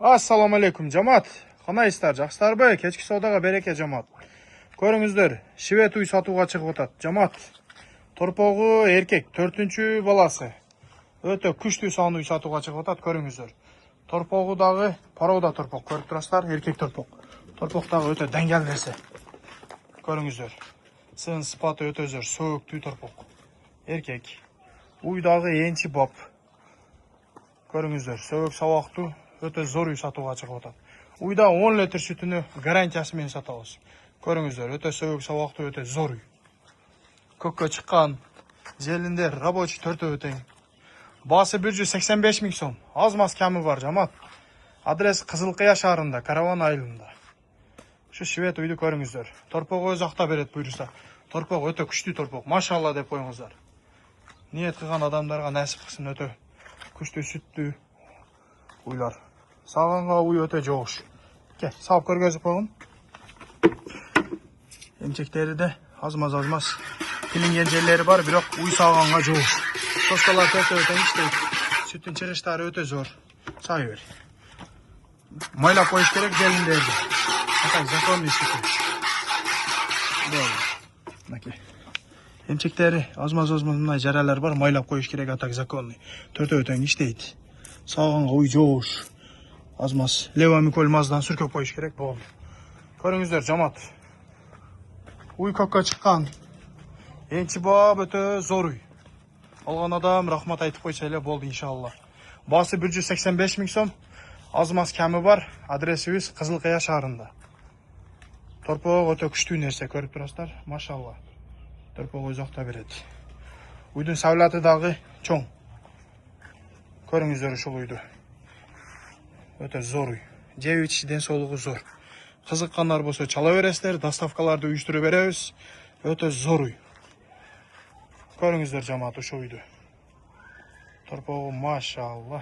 Assalamu alaikum жамаат. Кандайсыздар, жакшысыздарбы? Кечки саудага береке жамаат. Көрүңүздөр, швед уй сатууга чыгып атат. Жамаат. Торпогу эркек, 4-чү баласы. Өтө күчтүү сан уй сатууга чыгып атат, көрүңүздөр. Торпогу дагы парода торпок, көрүп турасыздар, эркек торпок. Торпок дагы өтө деңгел нерсе. Көрүңүздөр. Сын сыпаты өтө зор, сөөктүү торпок. Эркек. Уй дагы энчи бап. Көрүңүздөр, сөөк сабактуу өтө зор уй сатууга чыгып атат. Уйда 10 литр сүтүнү гарантиясы менен сатабыз. Көрүңүздөр, өтө сөөк сабактуу, өтө зор уй. Көккө чыккан, желиндер рабочий төртөө тең. Баасы 185 миң сом. Аз маз ками бар жамаат. Адрес Кызылкыя шаарында, Караван айылында. Şu швед уйду көрүңүздөр. Торпогу өз акта берет буйруса. Торпог өтө күчтүү торпог. Машалла деп коюңуздар. Ниет кылган адамдарга насип кылсын, өтө күчтүү сүттүү уйлар. Сагынга уй өтө жогуш. Кел, саап көргөзүп койгун. Эмчектери де аз-маз тилинген жерлери бар, бирок уй саганга жогуш. Тоскалар төртөө тең иштейт. Сүттүн чыгыштары өтө зор. Сай бер. Майлап коюш керек желиндерди. Атак законный сүтү. Болду. Эмчектери аз-маз мындай жаралар бар, майлап коюш керек, атак законный. Төртөө тең иштейт. Саганга уй жогуш. Аз-маз левомиколь маздан сүркөп коюш керек, болду. Көрүңүздөр жамаат. Уй көккө чыккан. Энчи бап өтө зор уй. Алган адам рахмат айтып койсо эле болду иншалла. Баасы 185 миң сом. Аз-маз ками бар. Адресибиз Кызылкыя шаарында. Торпог өтө күчтүү нерсе, көрүп турасыздар. Машалла. Торпог өз акта берет. Уйдун савлаты дагы чоң. Көрүңүздөр ушул уйду. Өтө зор уй. Жеп ичиш ден соолугу зор. Кызыккандар болсо чала бересиздер, доставкаларды уюштуруп беребиз. Өтө зор уй. Көрүңүздөр жамаат ушул уйду. Торпогу машалла.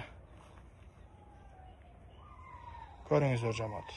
Көрүңүздөр жамаат.